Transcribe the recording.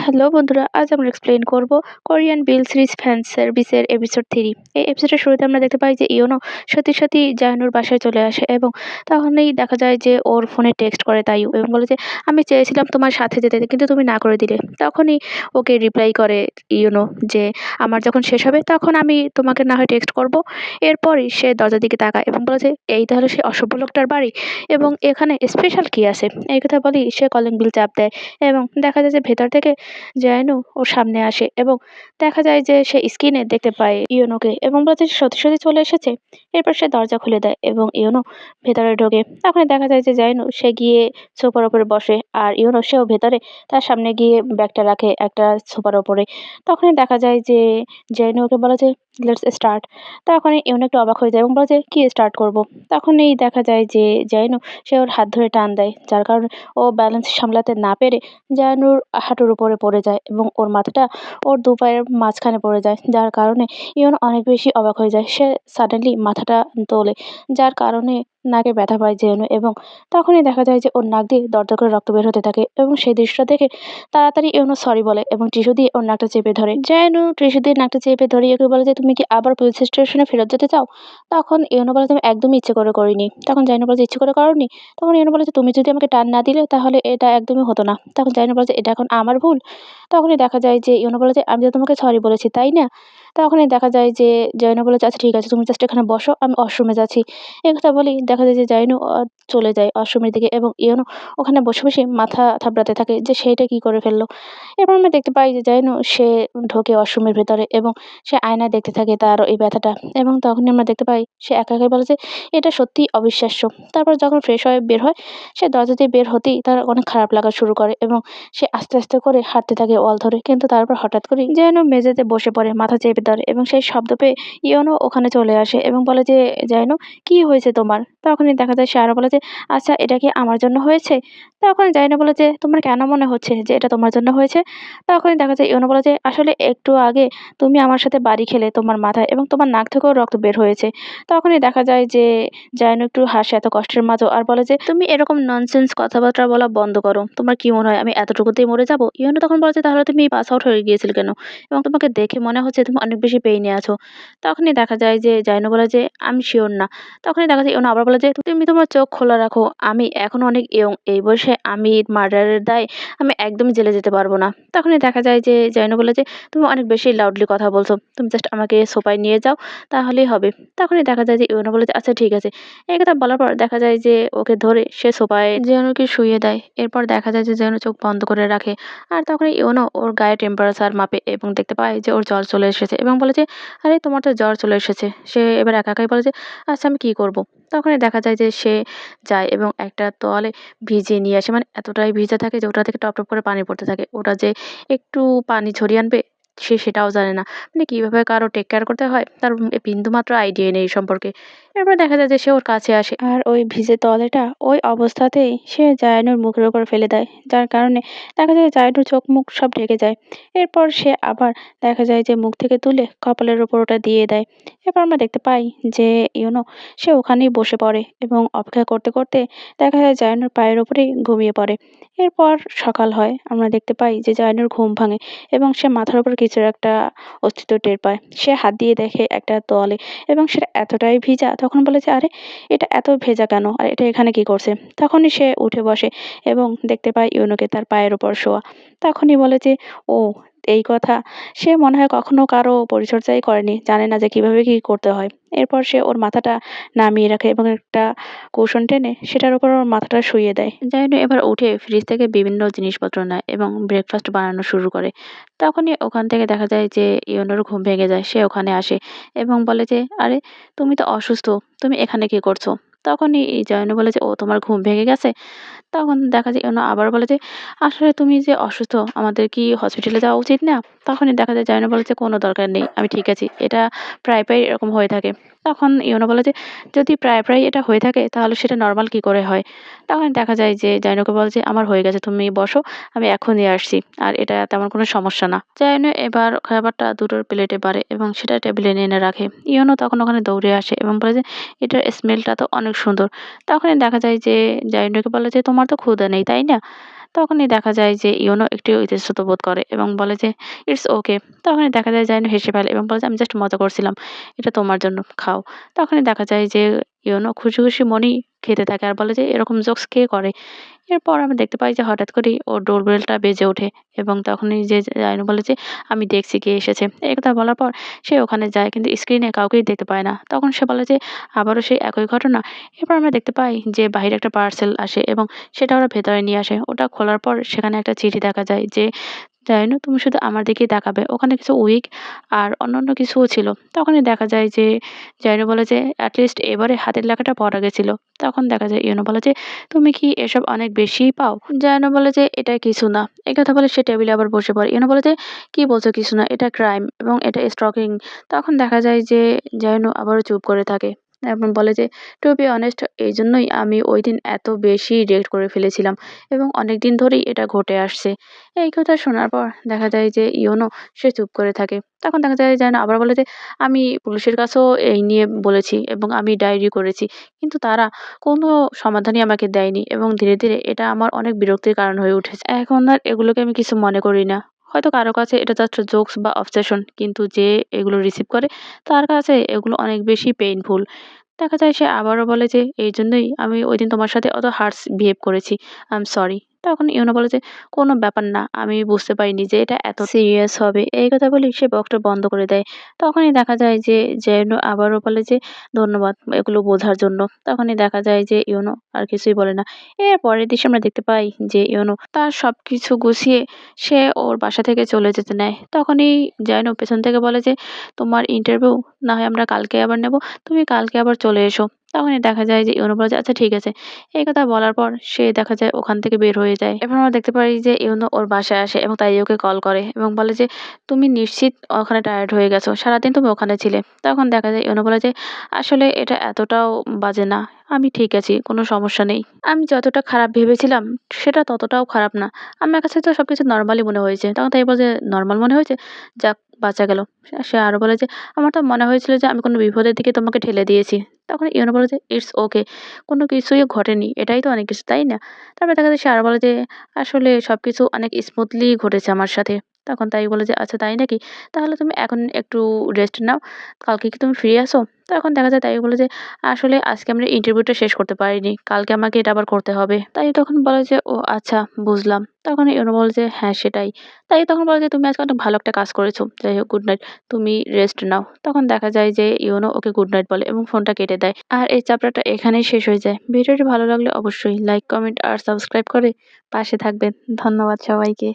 Hello বন্ধুরা, আজ আমরা এক্সপ্লেইন করব কোরিয়ান বিল সিরিজ ফ্যান সার্ভিসের এপিসোড 3। এই এপিসোডের শুরুতে আমরা দেখতে পাই যে ইয়োনো সত্যি জায়নুর বাসায় চলে আসে এবং তখনই দেখা যায় যে ওর ফোনে টেক্সট করে তাইও এবং বলে যে আমি চেয়েছিলাম তোমার সাথে যেতে কিন্তু তুমি না করে দিলে। তখনই ওকে রিপ্লাই করে ইয়োনো যে আমার যখন শেষ হবে তখন আমি তোমাকে না হয় টেক্সট করব। এরপরই সে দরজার দিকে তাকায় এবং বলে যে এই তাহলে সে অসভ্য লোকটার বাড়ি এবং এখানে স্পেশাল কি আছে। এই কথা বলেই সে কলিং বিল চাপ দেয় এবং দেখা যায় যে ভেতর থেকে জাইনু ওর সামনে আসে এবং দেখা যায় যে সে স্ক্রিনে দেখতে পায় ইয়োনোকে এবং বলে যে সত্যি চলে এসেছে। এরপর সে দরজা খুলে দেয় এবং ইয়োনো ভেতরে ঢোকে। তখন দেখা যায় যে জাইনু সে গিয়ে সোফার ওপরে বসে আর ইয়োনো সেও ভেতরে তার সামনে গিয়ে ব্যাগটা রাখে একটা সোফার ওপরে। তখনই দেখা যায় যে জাইনু ওকে বলে যে লেটস স্টার্ট। তখনই ইয়োনো একটু অবাক হয়ে যায় এবং বলে যে কি স্টার্ট করব। তখনই দেখা যায় যে জাইনু সে ওর হাত ধরে টান দেয়, যার কারণে ও ব্যালেন্স সামলাতে না পেরে জানুর হাঁটুর উপরে পড়ে যায় এবং ওর মাথাটা ওর দু পায়ের মাঝখানে পড়ে যায়, যার কারণে ইয়ন অনেক বেশি অবাক হয়ে যায়। সে সাডেনলি মাথাটা তোলে, যার কারণে নাকে ব্যথা পায় জেনু এবং তখনই দেখা যায় যে ওর নাক দিয়ে দরদর করে রক্ত বের হতে থাকে এবং সেই দৃশ্যটা দেখে তাড়াতাড়ি ইউনো সরি বলে এবং টিস্যু দিয়ে ওর নাকটা চেপে ধরে। জেনু টিস্যু দিয়ে নাকটা চেপে ধরে ওকে বলে যে তুমি কি আবার পুলিশ স্টেশনে ফেরত যেতে চাও। তখন ইউনো বলে তুমি একদমই ইচ্ছে করে করিনি। তখন জাইনু বলে যে ইচ্ছে করে করনি। তখন ইউনো বলে যে তুমি যদি আমাকে টান না দিলে তাহলে এটা একদমই হতো না। তখন জাইনু বলে যে এটা এখন আমার ভুল। তখনই দেখা যায় যে ইউনো বলে যে আমি তো তোমাকে সরি বলেছি তাই না। তখনই দেখা যায় যে জাইনু বলে যে আচ্ছা ঠিক আছে তুমি জাস্ট এখানে বসো, আমি ওয়াশরুমে যাচ্ছি। এই কথা বলেই দেখা যায় যে জাইনু চলে যায় ওয়াশরুমের দিকে এবং ইউনো ওখানে বসে মাথা থাবড়াতে থাকে যে সে এটা কি করে ফেললো। এরপর আমরা দেখতে পাই যে জাইনু সে ঢোকে ওয়াশরুমের ভেতরে এবং সে আয়নায় দেখতে থাকে তার এই ব্যথাটা এবং তখনই আমরা দেখতে পাই সে একা একাই বলে যে এটা সত্যিই অবিশ্বাস্য। তারপর যখন ফ্রেশ হয়ে বের হয় সে দরজা দিয়ে বের হতেই তার অনেক খারাপ লাগা শুরু করে এবং সে আস্তে করে হাঁটতে থাকে ওয়াল ধরে। কিন্তু তারপর হঠাৎ করেই যেন মেঝেতে বসে পড়ে মাথা চেপে ধরে এবং সেই শব্দ পেয়ে ইয়নও ওখানে চলে আসে এবং বলে যে যেন কি হয়েছে তোমার। তখনই দেখা যায় সে আরো বলে যে আচ্ছা এটা কি আমার জন্য হয়েছে। তখন জাইনা বলে যে তোমার কেন মনে হচ্ছে যে এটা তোমার জন্য হয়েছে। তখনই দেখা যায় ইয়নো বলে যে আসলে একটু আগে তুমি আমার সাথে বাড়ি খেলে তোমার মাথায় এবং তোমার নাক থেকেও রক্ত বের হয়েছে। তখনই দেখা যায় যে জাইন একটু হাসে এত কষ্টের মাঝেও আর বলে যে তুমি এরকম ননসেন্স কথাবার্তা বলা বন্ধ করো। তোমার কি মনে হয় আমি এতটুকুতেই মরে যাবো। ইউনো তখন বলে যে তাহলে তুমি পাস আউট হয়ে গিয়েছিলে কেন এবং তোমাকে দেখে মনে হচ্ছে তুমি অনেক বেশি পেইনে আছো। তখনই দেখা যায় যে জাইনো বলে যে আমি শিওর না। তখনই দেখা যায় ইউনো আবার বলে যে তুমি তোমার চোখ খোলা রাখো, আমি এখনো অনেক ইয়ং, এই বয়সে আমি মার্ডারের দায় আমি একদমই জেলে যেতে পারবো না। তখনই দেখা যায় যে জাইনো বলে যে তুমি অনেক বেশি লাউডলি কথা বলছো, তুমি জাস্ট আমাকে সোফায় নিয়ে যাও তাহলেই হবে। তখনই দেখা যায় যে ইউনো বলে যে আচ্ছা ঠিক আছে। এই কথা বলার পর দেখা যায় যে ওকে ধরে সে সোফায় জেনুকে শুইয়ে দেয়। এরপর দেখা যায় যে জেনু চোখ বন্ধ করে রাখে আর তখন ইউনো ওর গায়ে টেম্পারেচার মাপে এবং দেখতে পায় যে ওর জ্বর চলে এসেছে এবং বলে যে আরে তোমার তো জ্বর চলে এসেছে। সে এবার একাই বলে যে আচ্ছা আমি কি করব। তখনই দেখা যায় যে সে যায় এবং একটা তোয়ালে ভিজিয়ে নিয়ে আসে, মানে এতটাই ভিজা থাকে যে ওটা থেকে টপ করে পানি পড়তে থাকে। ওটা যে একটু পানি ঝরিয়ে আনবে সে সেটাও জানে না, মানে কিভাবে কারো টেক কেয়ার করতে হয় তার বিন্দুমাত্র আইডিয়া নেই এই সম্পর্কে। এরপর দেখা যায় যে সে ওর কাছে আসে আর ওই ভিজে তোয়ালেটা ওই অবস্থাতেই সে জায়ানুর মুখের উপর ফেলে দেয়, যার কারণে দেখা যায় জায়ানুর চোখ মুখ সব ঢেকে যায়। এরপর সে আবার দেখা যায় যে মুখ থেকে তুলে কপালের উপর ওটা দিয়ে দেয়। এরপর আমরা দেখতে পাই যে সে ওখানেই বসে পড়ে এবং অপেক্ষা করতে দেখা যায় জায়ানুর পায়ের উপরেই ঘুমিয়ে পড়ে। এরপর সকাল হয়, আমরা দেখতে পাই যে জায়ানুর ঘুম ভাঙে এবং সে মাথার উপর কিছু একটা অস্তিত্ব টের পায়। সে হাত দিয়ে দেখে একটা তোয়ালে এবং সেটা এতটাই ভিজা। তখন বলে যে আরে এটা এত ভেজা কেন আর এটা এখানে কি করছে। তখনই সে উঠে বসে এবং দেখতে পায় ইউনোকে তার পায়ের ওপর শোয়া। তখনই বলে যে ও এই কথা। সে মনে হয় কখনো কারো পরিচর্যাই করেনি, জানে না যে কিভাবে কি করতে হয়। এরপর সে ওর মাথাটা নামিয়ে রাখে এবং একটা কুশন টেনে সেটার উপর ওর মাথাটা শুইয়ে দেয়। জাইনু এবার উঠে ফ্রিজ থেকে বিভিন্ন জিনিসপত্র নেয় এবং ব্রেকফাস্ট বানানো শুরু করে। তখনই ওখান থেকে দেখা যায় যে ইউনোর ঘুম ভেঙে যায়। সে ওখানে আসে এবং বলে যে আরে তুমি তো অসুস্থ, তুমি এখানে কি করছো। তখনই জাইনু বলে যে ও তোমার ঘুম ভেঙে গেছে। তখন দেখা যায় ইউনো আবার বলে যে আসলে তুমি যে অসুস্থ আমাদের কি হসপিটালে যাওয়া উচিত না। তখনই দেখা যায় জাইনু বলে যে কোনো দরকার নেই, আমি ঠিক আছি, এটা প্রায় এরকম হয়ে থাকে। তখন ইউনো বলে যে যদি প্রায় এটা হয়ে থাকে তাহলে সেটা নর্মাল কি করে হয়। তখন দেখা যায় যে জাইনুকে বলে যে আমার হয়ে গেছে, তুমি বসো, আমি এখনই আসছি, আর এটা তেমন কোনো সমস্যা না। জাইনু এবার খাবারটা দুটোর প্লেটে বাড়ে এবং সেটা টেবিলে এনে রাখে। ইউনো তখন ওখানে দৌড়ে আসে এবং বলে যে এটার স্মেলটা তো অনেক সুন্দর। তখনই দেখা যায় যে জাইনুকে বলে যে তোমার তো ক্ষুধা নেই তাই না। তখনই দেখা যায় যে ইউনো একটু ইতস্তত বোধ করে এবং বলে যে, "ইটস ওকে।" তখনই দেখা যায় জাইনো হেসে ফেলে এবং বলে যে, "আমি জাস্ট মজা করছিলাম। এটা তোমার জন্য, খাও।" তখনই দেখা যায় যে ইউনো খুশি, খুশি মনেই খেতে থাকে আর বলে যে, "এরকম জোকস কে করে?" এরপর আমরা দেখতে পাই যে হঠাৎ করেই ওর ডোরবেলটা বেজে ওঠে এবং তখনই যে জাইনো বলে যে, "আমি দেখছি কে এসেছে।" এই কথা বলার পর সে ওখানে যায় কিন্তু স্ক্রিনে কাউকেই দেখতে পায় না। তখন সে বলে যে আবারও সেই একই ঘটনা। এরপর আমরা দেখতে পাই যে বাহিরে একটা পার্সেল আসে এবং সেটা ওরা ভেতরে নিয়ে আসে। ওটা খোলার পর সেখানে একটা চিঠি দেখা যায় যে, "জাইনো তুমি শুধু আমার দিকেই তাকাবে।" ওখানে কিছু উইক আর অন্যান্য কিছুও ছিল। তখনই দেখা যায় যে জাইনো বলে যে, "এট লিস্ট এবারে হাতের লেখাটা পড়া গেছিল।" তখন দেখা যায় ইউনো বলে যে, "তুমি কি এসব অনেক বেশিই পাও?" জায়ানো বলে যে, "এটা কিছু না।" এই কথা বলে সে টেবিলে আবার বসে পড়ে। ইউনো বলে যে, "কি বলছো কিছু না? এটা ক্রাইম এবং এটা স্টকিং।" তখন দেখা যায় যে জায়ানো আবারও চুপ করে থাকে এবং বলে যে, "টু বি অনেস্ট এইজন্যই আমি ঐদিন এত বেশি রিঅ্যাক্ট করে ফেলেছিলাম এবং অনেকদিন ধরেই এটা ঘটে আসছে।" এই কথা শোনার পর দেখা যায় যে ইউনো সে চুপ করে থাকে। তখন দেখা যায় জায়ানো আবার বলে যে, "আমি পুলিশের কাছেও এই নিয়ে বলেছি এবং আমি ডায়েরি করেছি। কিন্তু তারা কোনো সমাধানই আমাকে দেয়নি এবং ধীরে, ধীরে এটা আমার অনেক বিরক্তির কারণ হয়ে উঠেছে। এখন আর এগুলোকে আমি কিছু মনে করি না। হয়তো কারো কাছে এটা জাস্ট জোকস বা অবসেশন কিন্তু যে এগুলো রিসিভ করে তার কাছে এগুলো অনেক বেশি পেইনফুল।" দেখা যায় সে আবারও বলে যে, "এইজন্যই আমি ঐদিন তোমার সাথে অত হার্শ বিহেভ করেছি। I am sorry." তখন ইউনো বলে যে, "কোনো ব্যাপার না। আমি বুঝতে পারিনি যে এটা এত সিরিয়াস হবে।" এই কথা বলেই সে বক্সটা বন্ধ করে দেয়। তখনই দেখা যায় যে জেন আবারও বলে যে, "ধন্যবাদ এগুলো বোঝার জন্য।" তখনই দেখা যায় যে ইউনো আর কিছুই বলে না। এর পরের দৃশ্যে আমরা দেখতে পাই যে ইউনো তার সবকিছু গুছিয়ে সে ওর বাসা থেকে চলে যেতে নেয়। তখনই জাইনো পেছন থেকে বলে যে, "তোমার ইন্টারভিউ না হয় আমরা কালকে আবার নেব। তুমি কালকে আবার চলে এসো।" তখনই দেখা যায় যে ইউনো বলে যে, "আচ্ছা ঠিক আছে।" এই কথা বলার পর সে দেখা যায় ওখান থেকে বের হয়ে যায়। এরপর আমরা দেখতে পাই যে ইউনো ওর বাসায় আসে এবং তাইয়োকে কল করে এবং বলে যে, "তুমি নিশ্চিত ওখানে টায়ার্ড হয়ে গেছো। সারাদিন তুমি ওখানে ছিলে।" তখন দেখা যায় ইউনো বলে যে, "আসলে এটা এতটাও বাজে না। আমি ঠিক আছি। কোনো সমস্যা নেই। আমি যতটা খারাপ ভেবেছিলাম সেটা ততটাও খারাপ না। আমার কাছে তো সবকিছু নরমালি মনে হয়েছে।" তখন তাই বলে যে, "নরমাল মনে হয়েছে? যাক বাঁচা গেল।" সে আরো বলে যে, "আমার তো মনে হয়েছিল যে আমি কোনো বিপদের দিকে তোমাকে ঠেলে দিয়েছি।" তখন ইউনো বলে যে, "ইটস ওকে। কোনো কিছুই ঘটেনি। এটাই তো অনেক কিছু, তাই না?" তারপরে দেখা যায় সে আরো বলে যে, "আসলে সবকিছু অনেক স্মুথলি ঘটেছে আমার সাথে।" তখন তাই বলে যে, "আচ্ছা তাই নাকি? তাহলে তুমি এখন একটু রেস্ট নাও। কালকে কি তুমি ফ্রি আছো?" তখন দেখা যায় তাই বলে যে, "আসলে আজকে আমরা ইন্টারভিউটা শেষ করতে পারিনি। কালকে আমাকে এটা আবার করতে হবে।" তাই তখন বলে যে, "ও আচ্ছা বুঝলাম।" তখন ইউনো বলে যে, "হ্যাঁ সেটাই।" তাই তখন বলে যে, "তুমি আজকে অনেক ভালো একটা কাজ করেছো। যাই হোক গুড নাইট। তুমি রেস্ট নাও।" তখন দেখা যায় যে ইউনো ওকে গুড নাইট বলে এবং ফোনটা কেটে দেয়। আর এই চ্যাপ্টারটা এখানেই শেষ হয়ে যায়। ভিডিওটি ভালো লাগলে অবশ্যই লাইক, কমেন্ট আর সাবস্ক্রাইব করে পাশে থাকবেন। ধন্যবাদ সবাইকে।